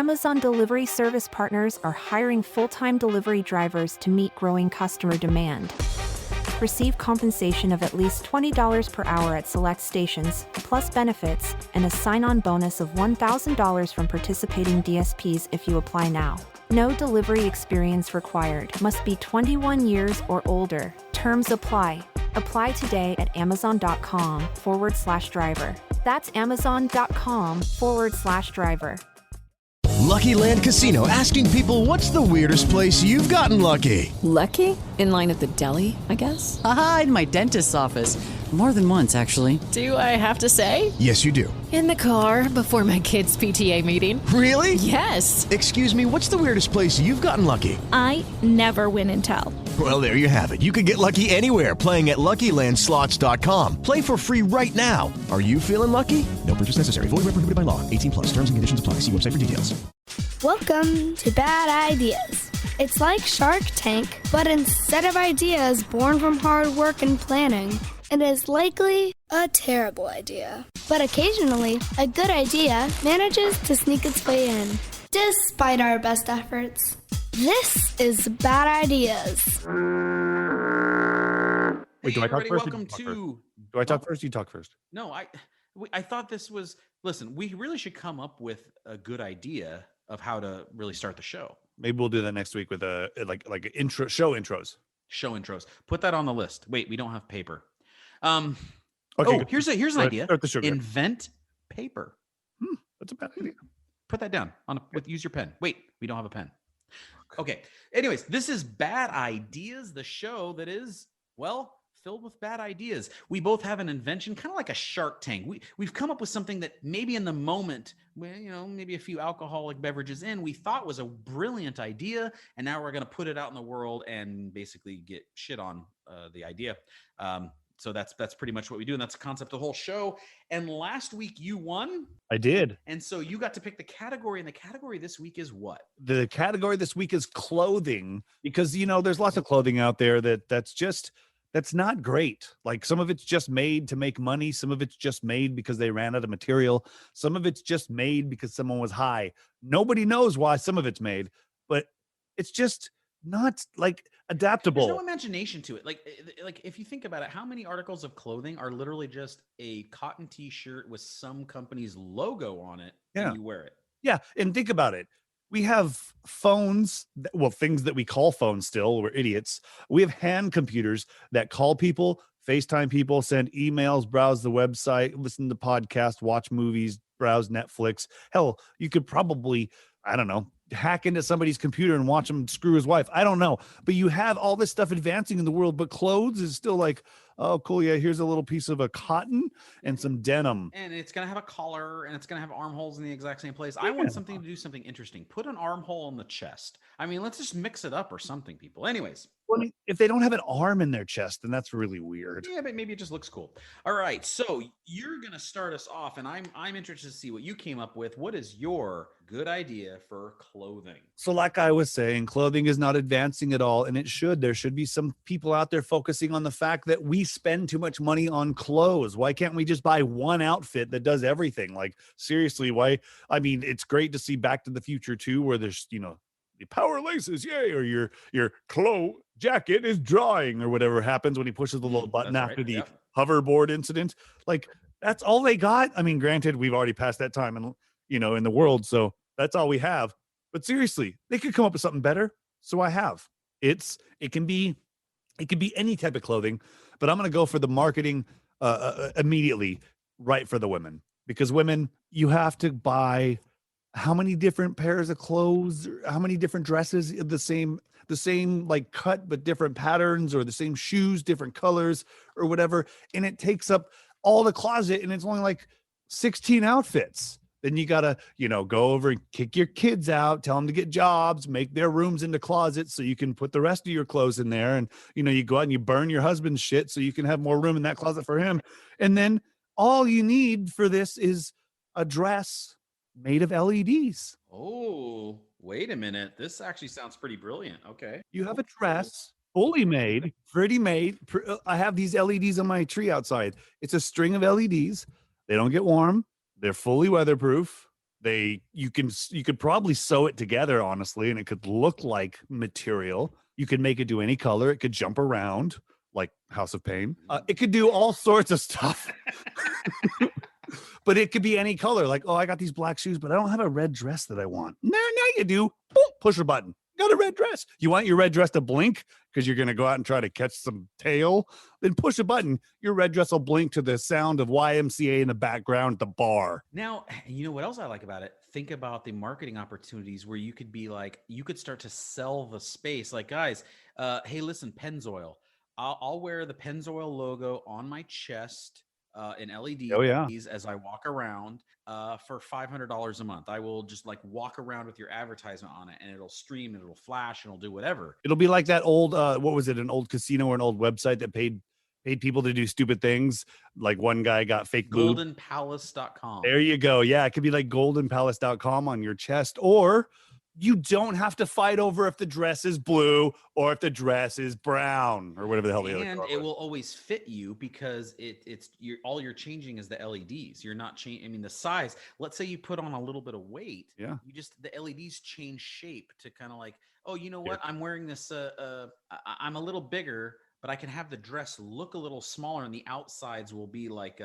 Amazon delivery service partners are hiring full-time delivery drivers to meet growing customer demand. Receive compensation of at least $20 per hour at select stations, plus benefits, and a sign-on bonus of $1,000 from participating DSPs if you apply now. No delivery experience required. Must be 21 years or older. Terms apply. Apply today at amazon.com/driver. That's amazon.com/driver. Lucky Land Casino, asking people, what's the weirdest place you've gotten lucky? Lucky? In line at the deli, I guess? Aha, in my dentist's office. More than once, actually. Do I have to say? Yes, you do. In the car before my kids' PTA meeting. Really? Yes. Excuse me, what's the weirdest place you've gotten lucky? I never win and tell. Well, there you have it. You can get lucky anywhere, playing at LuckyLandSlots.com. Play for free right now. Are you feeling lucky? No purchase necessary. Void where prohibited by law. 18+. Terms and conditions apply. See website for details. Welcome to Bad Ideas. It's like Shark Tank, but instead of ideas born from hard work and planning, it is likely a terrible idea. But occasionally, a good idea manages to sneak its way in, despite our best efforts. This is Bad Ideas. Wait, do I talk first? Welcome to. Do I talk first? You talk first. No, I thought this was. Listen, we really should come up with a good idea of how to really start the show. Maybe we'll do that next week with a like intro show intros. Show intros. Put that on the list. Wait, we don't have paper. Okay. Oh, here's an idea. Start the show. Invent paper. That's a bad idea. Put that down use your pen. Wait, we don't have a pen. Okay. Anyways, this is Bad Ideas, the show that is, well, filled with bad ideas. We both have an invention, kind of like a Shark Tank. We've come up with something that maybe in the moment, maybe a few alcoholic beverages in, we thought was a brilliant idea, and now we're going to put it out in the world and basically get shit on the idea. So that's pretty much what we do, and that's the concept of the whole show. And last week you won. I did. And so you got to pick the category, and the category this week is what? The category this week is clothing, because there's lots of clothing out there that's not great. Like, some of it's just made to make money. Some of it's just made because they ran out of material. Some of it's just made because someone was high. Nobody knows why some of it's made, but it's just not like adaptable. There's no imagination to it. Like if you think about it, how many articles of clothing are literally just a cotton t-shirt with some company's logo on it, and you wear it? Yeah. And think about it. We have phones, things that we call phones still. We're idiots. We have hand computers that call people, FaceTime people, send emails, browse the website, listen to podcasts, watch movies, browse Netflix. Hell, you could probably, I don't know, hack into somebody's computer and watch him screw his wife. I don't know. But you have all this stuff advancing in the world, but clothes is still like, oh, cool. Yeah, here's a little piece of a cotton and some denim. And it's going to have a collar, and it's going to have armholes in the exact same place. I want something to do something interesting. Put an armhole on the chest. I mean, let's just mix it up or something, people. Anyways. Well, if they don't have an arm in their chest, then that's really weird. Yeah, but maybe it just looks cool. All right. So you're going to start us off, and I'm interested to see what you came up with. What is your good idea for clothing? So like I was saying, clothing is not advancing at all, and it should. There should be some people out there focusing on the fact that we spend too much money on clothes. Why can't we just buy one outfit that does everything? Like, seriously, why? I mean, it's great to see Back to the Future 2 where there's, the power laces, yay, or your jacket is drying, or whatever happens when he pushes the little button after the hoverboard incident. Like, that's all they got. I mean, granted, we've already passed that time and in the world, so that's all we have. But seriously, they could come up with something better. So I have. It can be any type of clothing, but I'm going to go for the marketing immediately right for the women, because women, you have to buy how many different pairs of clothes, how many different dresses, the same like cut, but different patterns, or the same shoes, different colors or whatever. And it takes up all the closet, and it's only like 16 outfits. Then you got to, go over and kick your kids out, tell them to get jobs, make their rooms into closets so you can put the rest of your clothes in there. And, you go out and you burn your husband's shit so you can have more room in that closet for him. And then all you need for this is a dress made of LEDs. Oh, wait a minute. This actually sounds pretty brilliant. Okay. You have a dress fully made, pretty made. I have these LEDs on my tree outside. It's a string of LEDs. They don't get warm. They're fully weatherproof. You could probably sew it together, honestly, and it could look like material. You could make it do any color. It could jump around like House of Pain. It could do all sorts of stuff. But it could be any color. Like, oh, I got these black shoes, but I don't have a red dress that I want. Now you do. Boom, push a button. Got a red dress. You want your red dress to blink because you're going to go out and try to catch some tail? Then push a button. Your red dress will blink to the sound of YMCA in the background at the bar. Now, you know what else I like about it? Think about the marketing opportunities where you could be like, you could start to sell the space. Like, guys, hey, listen, Pennzoil. I'll wear the Pennzoil logo on my chest in LEDs as I walk around for $500 a month. I will just like walk around with your advertisement on it, and it'll stream, and it'll flash, and it'll do whatever. It'll be like that old what was it, an old casino or an old website that paid people to do stupid things. Like one guy got fake boob. goldenpalace.com. There you go. Yeah, it could be like goldenpalace.com on your chest, or you don't have to fight over if the dress is blue or if the dress is brown or whatever the hell the other color it was. will always fit you because all you're changing is the LEDs. You're not changing. I mean, the size. Let's say you put on a little bit of weight. Yeah. The LEDs change shape to kind of like, oh, you know what? I'm wearing this. I'm a little bigger, but I can have the dress look a little smaller, and the outsides will be like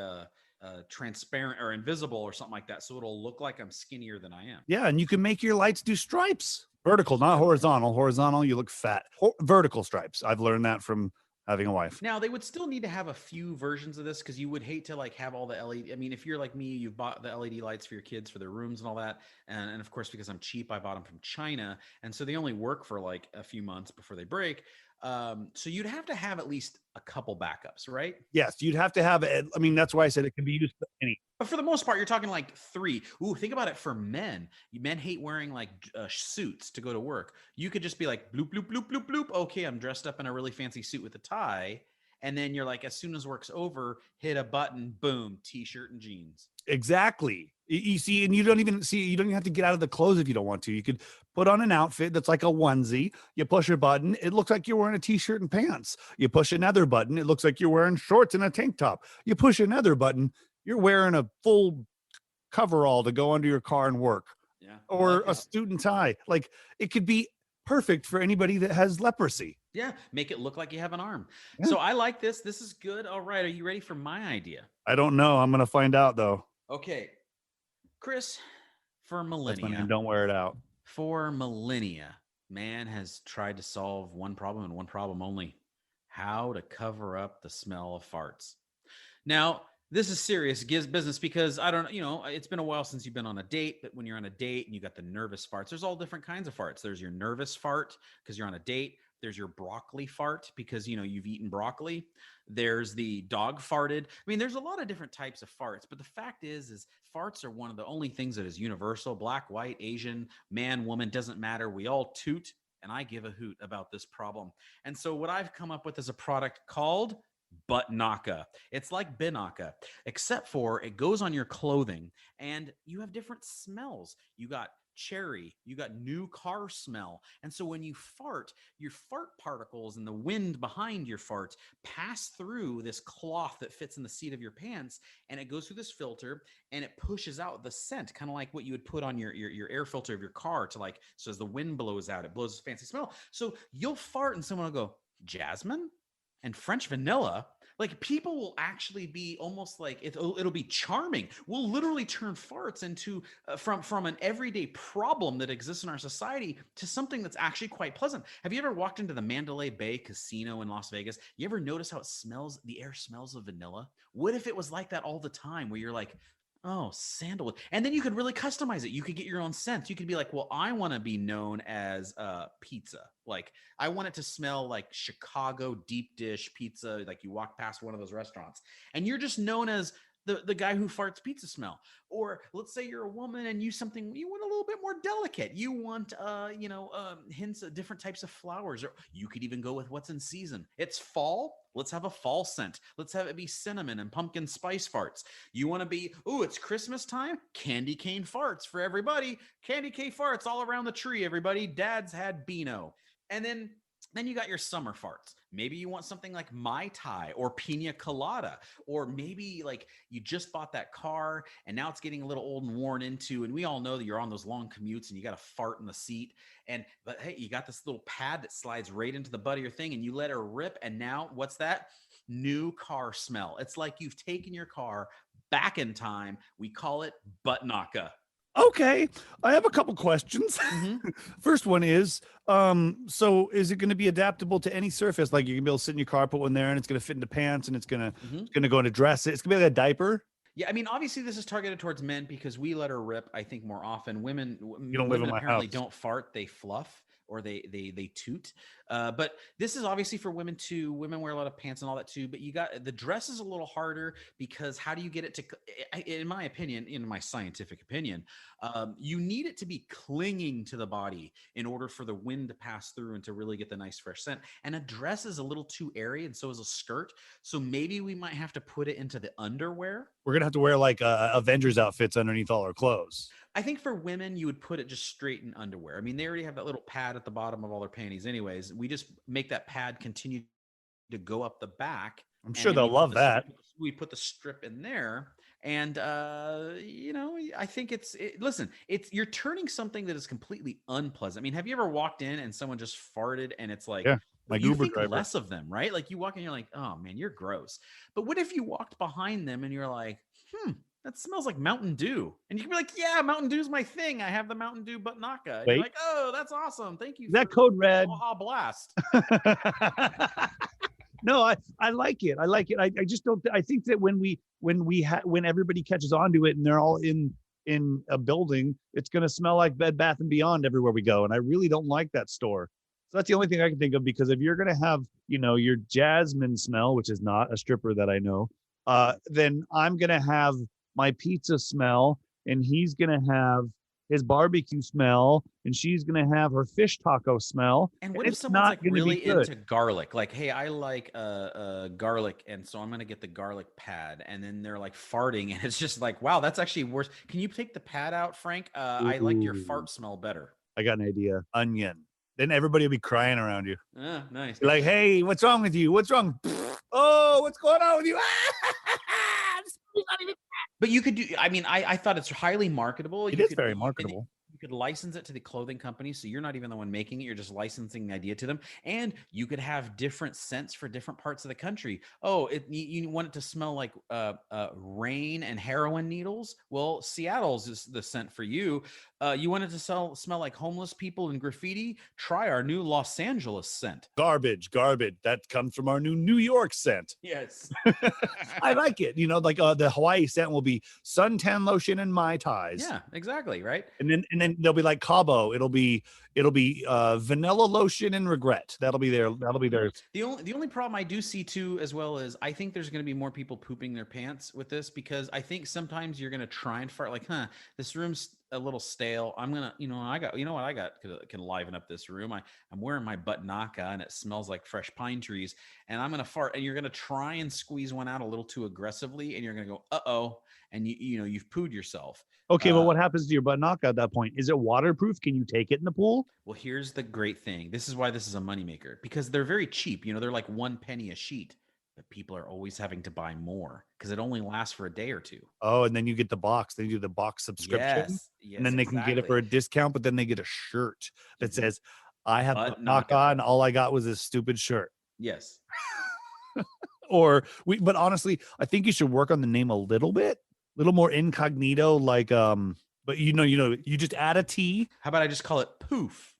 transparent or invisible or something like that, so it'll look like I'm skinnier than I am. Yeah, and you can make your lights do stripes. Vertical, not horizontal. Horizontal, you look fat. Vertical stripes. I've learned that from having a wife. Now, they would still need to have a few versions of this because you would hate to like have all the LED. I mean, if you're like me, you've bought the LED lights for your kids for their rooms and all that. And of course, because I'm cheap, I bought them from China. And so they only work for like a few months before they break. So you'd have to have at least a couple backups, right? Yes, you'd have to have it. I mean, that's why I said it can be used for any. But for the most part, you're talking like 3. Ooh, think about it for men. Men hate wearing like suits to go to work. You could just be like, bloop, bloop, bloop, bloop, bloop. Okay, I'm dressed up in a really fancy suit with a tie. And then you're like, as soon as work's over, hit a button, boom, t-shirt and jeans. Exactly. You see, and you don't even have to get out of the clothes if you don't want to. You could put on an outfit that's like a onesie. You push a button, it looks like you're wearing a t-shirt and pants. You push another button, it looks like you're wearing shorts and a tank top. You push another button, you're wearing a full coverall to go under your car and work. Yeah. Or a suit and tie. Like, it could be perfect for anybody that has leprosy. Yeah, make it look like you have an arm. Yeah. So I like this. This is good. All right, are you ready for my idea? I don't know. I'm going to find out, though. Okay. Chris, for That's my millennia, name. Don't wear it out. for millennia, man has tried to solve one problem and one problem only: how to cover up the smell of farts. Now, this is serious business because it's been a while since you've been on a date, but when you're on a date and you got the nervous farts, there's all different kinds of farts. There's your nervous fart because you're on a date. There's your broccoli fart because, you've eaten broccoli. There's the dog farted. I mean, there's a lot of different types of farts, but the fact is farts are one of the only things that is universal. Black, white, Asian, man, woman, doesn't matter. We all toot, and I give a hoot about this problem. And so what I've come up with is a product called Buttnaka. It's like Binaca, except for it goes on your clothing and you have different smells. You got cherry, you got new car smell. And so when you fart, your fart particles and the wind behind your fart pass through this cloth that fits in the seat of your pants, and it goes through this filter and it pushes out the scent, kind of like what you would put on your air filter of your car to like, so as the wind blows out, it blows a fancy smell. So you'll fart and someone will go, jasmine and French vanilla. Like, people will actually be almost like it'll be charming. We'll literally turn farts into from an everyday problem that exists in our society to something that's actually quite pleasant. Have you ever walked into the Mandalay Bay Casino in Las Vegas? You ever notice how it smells? The air smells of vanilla. What if it was like that all the time, where you're like, oh, sandalwood. And then you could really customize it. You could get your own scent. You could be like, well, I want to be known as pizza. Like, I want it to smell like Chicago deep dish pizza. Like, you walk past one of those restaurants and you're just known as the guy who farts pizza smell. Or let's say you're a woman and you want a little bit more delicate. You want, hints of different types of flowers, or you could even go with what's in season. It's fall. Let's have a fall scent. Let's have it be cinnamon and pumpkin spice farts. You want to be, it's Christmas time? Candy cane farts for everybody. Candy cane farts all around the tree, everybody. Dad's had Beano. And then Then you got your summer farts. Maybe you want something like Mai Tai or Pina Colada, or maybe like you just bought that car and now it's getting a little old and worn into. And we all know that you're on those long commutes and you got to fart in the seat. But hey, you got this little pad that slides right into the butt of your thing and you let her rip. And now what's that? New car smell. It's like you've taken your car back in time. We call it butt naka. Okay, I have a couple questions. Mm-hmm. First one is, so is it going to be adaptable to any surface? Like you can be able to sit in your car, put one there, and it's going to fit into pants, and it's going to go in a dress. It's going to be like a diaper. Yeah, I mean, obviously this is targeted towards men because we let her rip, I think, more often. Women don't live in my apparently house. don't fart, they fluff or they toot. But this is obviously for women too. Women wear a lot of pants and all that too. But you got the dress is a little harder because how do you get it to, in my opinion, in my scientific opinion, you need it to be clinging to the body in order for the wind to pass through and to really get the nice fresh scent. And a dress is a little too airy, and so is a skirt. So maybe we might have to put it into the underwear. We're going to have to wear like Avengers outfits underneath all our clothes. I think for women, you would put it just straight in underwear. I mean, they already have that little pad at the bottom of all their panties anyways. We just make that pad continue to go up the back. I'm sure they'll love that. We put the strip in there. And, I think listen, you're turning something that is completely unpleasant. I mean, have you ever walked in and someone just farted and it's like, yeah, like you Uber think driver. less of them, right? Like you walk in, you're like, oh man, you're gross. But what if you walked behind them and you're like, that smells like Mountain Dew. And you can be like, yeah, Mountain Dew's my thing. I have the Mountain Dew butt naka. And you're like, oh, that's awesome. Thank you. Is that code red? Baja Blast. No, I like it. I like it. I just don't. I think that when everybody catches on to it and they're all in a building, it's going to smell like Bed Bath & Beyond everywhere we go. And I really don't like that store. So that's the only thing I can think of, because if you're going to have, your Jasmine smell, which is not a stripper that I know, then I'm going to have my pizza smell, and he's going to have his barbecue smell, and she's going to have her fish taco smell. And what and if it's someone's not like gonna be really good. into garlic? Like, hey, I like garlic, and so I'm going to get the garlic pad. And then they're like farting, and it's just like, wow, that's actually worse. Can you take the pad out, Frank? I like your fart smell better. I got an idea. Onion. Then everybody will be crying around you. Nice. Like, hey, what's wrong with you? What's wrong? Oh, what's going on with you? But you could do, I mean, I thought it's highly marketable. It is very marketable. You could license it to the clothing company, so you're not even the one making it. You're just licensing the idea to them. And you could have different scents for different parts of the country. Oh, you want it to smell like rain and heroin needles? Well, Seattle's is the scent for you. You want it to smell like homeless people and graffiti? Try our new Los Angeles scent. Garbage. That comes from our new New York scent. Yes. I like it. Like the Hawaii scent will be suntan lotion and Mai Tais. Yeah, exactly. Right. And then they'll be like Cabo. It'll be vanilla lotion and regret. That'll be there. The only problem I do see too, as well, is I think there's going to be more people pooping their pants with this, because I think sometimes you're going to try and fart like, this room's a little stale. I'm gonna, I got can liven up this room. I'm wearing my butt naka and it smells like fresh pine trees, and I'm gonna fart, and you're gonna try and squeeze one out a little too aggressively, and you're gonna go, uh-oh, and you've pooed yourself. Okay, well, what happens to your butt naka at that point? Is it waterproof? Can you take it in the pool? Well, here's the great thing. This is why this is a moneymaker, because they're very cheap. They're like 1 penny a sheet. But people are always having to buy more because it only lasts for a day or two. Oh, and then you get the box. They do the box subscription. Yes, and then they can get it for a discount, but then they get a shirt that says, I have butt naka, and all I got was this stupid shirt. Yes. But honestly, I think you should work on the name a little more incognito, like, but you just add a T. How about I just call it poof?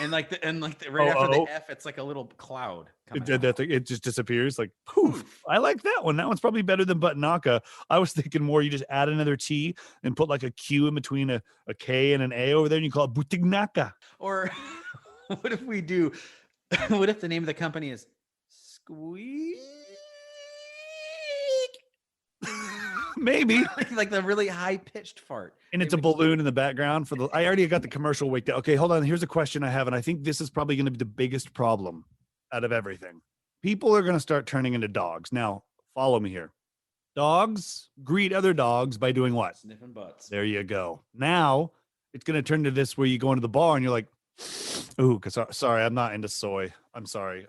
and right after the F, it's like a little cloud. It just disappears, like poof. I like that one. That one's probably better than butt naka. I was thinking more, you just add another T and put like a Q in between a K and an A over there, and you call it butignaka. Or what if the name of the company is Squeak? Maybe like the really high pitched fart, and it's a balloon in the background for I already got the commercial waked up. Okay, hold on. Here's a question I have, and I think this is probably going to be the biggest problem out of everything. People are going to start turning into dogs. Now, follow me here. Dogs greet other dogs by doing what? Sniffing butts. There you go. Now it's going to turn to this where you go into the bar and you're like, ooh, sorry, I'm not into soy. I'm sorry.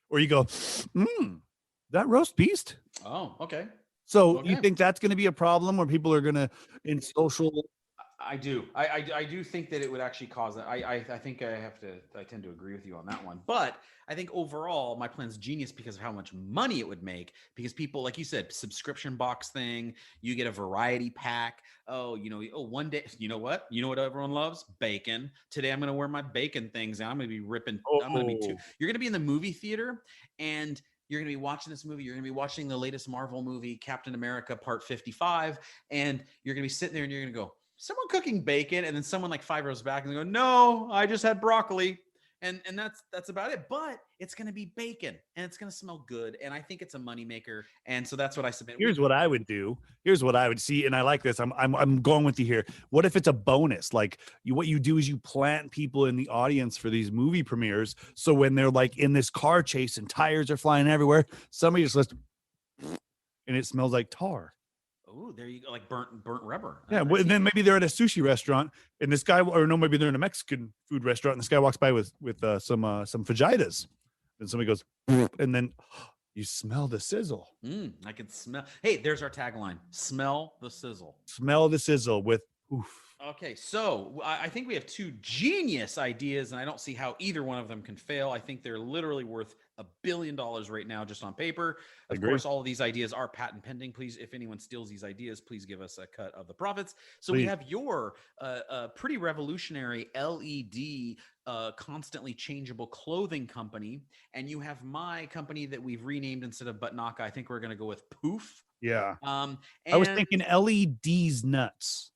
Or you go, that roast beast. Oh, okay. So you Okay. think that's going to be a problem where people are going to in social? I do. I do think that it would actually cause that. I think I tend to agree with you on that one. But I think overall my plan's genius because of how much money it would make. Because people, like you said, subscription box thing, you get a variety pack. Oh, one day, you know what everyone loves? Bacon. Today I'm gonna wear my bacon things and I'm gonna be ripping. I'm gonna be too. You're gonna be in the movie theater and you're going to be watching this movie. You're going to be watching the latest Marvel movie, Captain America Part 55. And you're going to be sitting there and you're going to go, someone cooking bacon. And then someone like 5 rows back and they go, no, I just had broccoli. And that's about it. But it's going to be bacon and it's going to smell good. And I think it's a moneymaker. And so that's what I submit. Here's what I would do. Here's what I would see. And I like this. I'm going with you here. What if it's a bonus? Like what you do is you plant people in the audience for these movie premieres. So when they're like in this car chase and tires are flying everywhere, somebody just lets, and it smells like tar. Oh, there you go. Like burnt rubber. Yeah. And then maybe they're at a sushi restaurant and this guy, or no, maybe they're in a Mexican food restaurant and this guy walks by with some fajitas. And somebody goes, and then you smell the sizzle. I can smell. Hey, there's our tagline. Smell the sizzle. Smell the sizzle with oof. Okay, so I think we have two genius ideas, and I don't see how either one of them can fail. I think they're literally worth $1 billion right now just on paper. Of course, all of these ideas are patent pending. Please, if anyone steals these ideas, please give us a cut of the profits. So we have your pretty revolutionary LED constantly changeable clothing company, and you have my company that we've renamed instead of Buttnaka. I think we're going to go with Poof. Yeah. And I was thinking LED's nuts.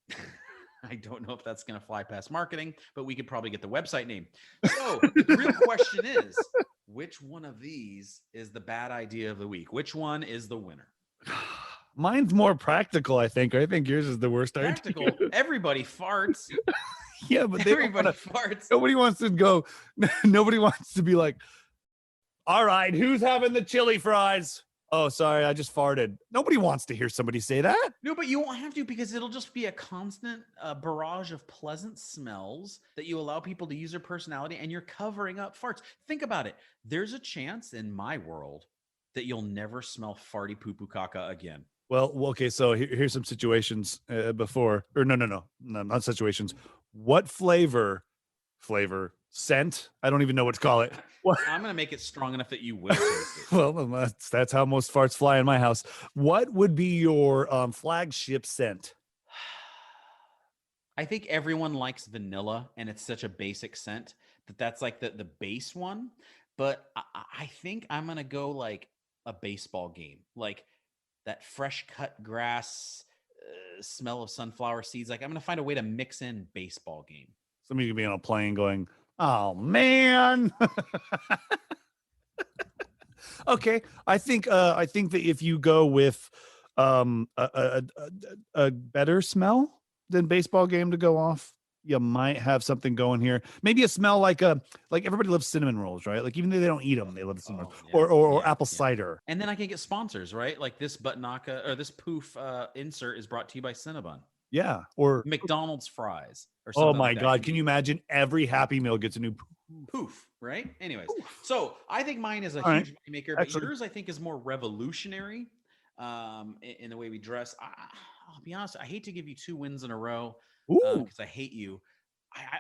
I don't know if that's going to fly past marketing, but we could probably get the website name. So the real question is, which one of these is the bad idea of the week? Which one is the winner? Mine's more practical, I think. I think yours is the worst Practical. idea. Everybody farts. Yeah, but everybody farts. Nobody wants to go. Nobody wants to be like, all right, who's having the chili fries? Oh, sorry, I just farted. Nobody wants to hear somebody say that. No, but you won't have to because it'll just be a constant barrage of pleasant smells that you allow people to use their personality and you're covering up farts. Think about it. There's a chance in my world that you'll never smell farty poo-poo caca again. Well, okay, so here's some situations before, or no, not situations. What flavor, scent? I don't even know what to call it. What? I'm going to make it strong enough that you will taste it. Well, that's how most farts fly in my house. What would be your flagship scent? I think everyone likes vanilla, and it's such a basic scent that's like the base one. But I think I'm going to go like a baseball game, like that fresh cut grass smell of sunflower seeds. Like I'm going to find a way to mix in baseball game. Somebody could be on a plane going, oh man. Okay. I think that if you go with a better smell than baseball game to go off, you might have something going here. Maybe a smell like everybody loves cinnamon rolls, right? Like even though they don't eat them, they love cinnamon rolls. Or apple cider. And then I can get sponsors, right? Like this Buttnaka or this Poof insert is brought to you by Cinnabon. Yeah. Or McDonald's fries. Or oh my God. Can you imagine every Happy Meal gets a new Poof, right? Anyways, so I think mine is a huge money maker, but yours I think is more revolutionary in the way we dress. I'll be honest, I hate to give you 2 wins in a row because I hate you.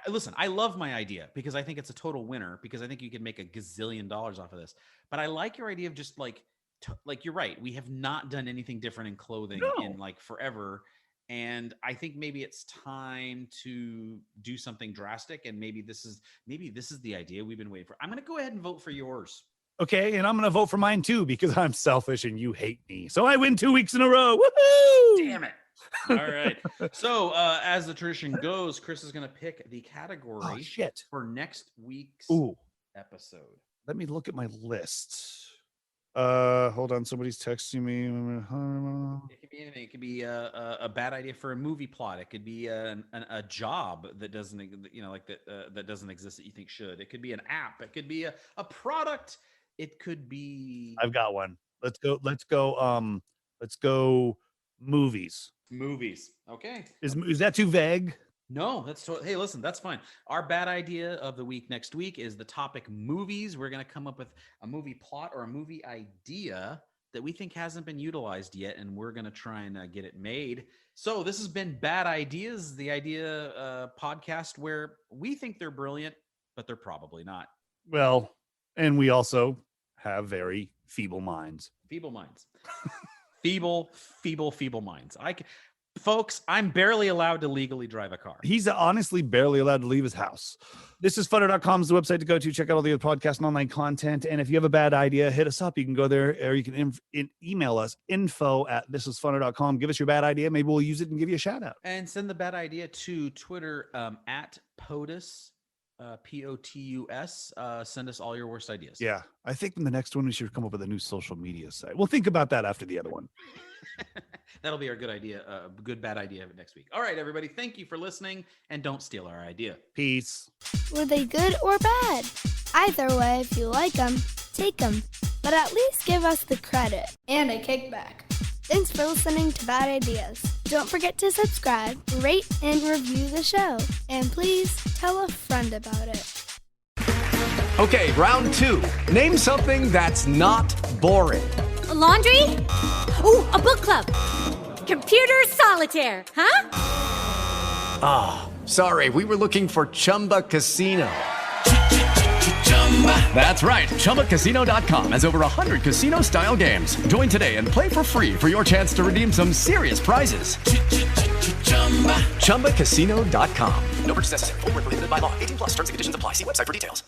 Listen, I love my idea because I think it's a total winner because I think you could make $1 gazillion off of this. But I like your idea of just like you're right. We have not done anything different in clothing in like forever. And I think maybe it's time to do something drastic. And maybe this is the idea we've been waiting for. I'm going to go ahead and vote for yours. Okay. And I'm going to vote for mine too, because I'm selfish and you hate me. So I win 2 weeks in a row. Woohoo! Damn it. All right. So as the tradition goes, Chris is going to pick the category for next week's episode. Let me look at my list. Hold on. Somebody's texting me. It could be anything. It could be a bad idea for a movie plot. It could be a job that doesn't, that doesn't exist that you think should. It could be an app. It could be a product. It could be. I've got one. Let's go. Movies. Movies. Okay. Is that too vague? No, hey, listen, that's fine. Our bad idea of the week next week is the topic movies. We're going to come up with a movie plot or a movie idea that we think hasn't been utilized yet, and we're going to try and get it made. So this has been Bad Ideas, the idea podcast where we think they're brilliant, but they're probably not. Well, and we also have very feeble minds. Feeble minds. feeble minds. Folks, I'm barely allowed to legally drive a car. He's honestly barely allowed to leave his house. Thisisfunner.com is the website to go to. Check out all the other podcast and online content. And if you have a bad idea, hit us up. You can go there, or you can email us, info@thisisfunner.com. Give us your bad idea. Maybe we'll use it and give you a shout out. And send the bad idea to Twitter at POTUS, POTUS. Send us all your worst ideas. Yeah. I think in the next one, we should come up with a new social media site. We'll think about that after the other one. That'll be our good idea, good bad idea next week. All right, everybody. Thank you for listening, and don't steal our idea. Peace. Were they good or bad? Either way, if you like them, take them. But at least give us the credit and a kickback. Thanks for listening to Bad Ideas. Don't forget to subscribe, rate, and review the show. And please tell a friend about it. Okay, round 2. Name something that's not boring. A laundry? Ooh, a book club. Computer solitaire, huh? Ah, sorry, we were looking for Chumba Casino. That's right, ChumbaCasino.com has over 100 casino-style games. Join today and play for free for your chance to redeem some serious prizes. ChumbaCasino.com. No purchase necessary. Void where prohibited by law. 18+ terms and conditions apply. See website for details.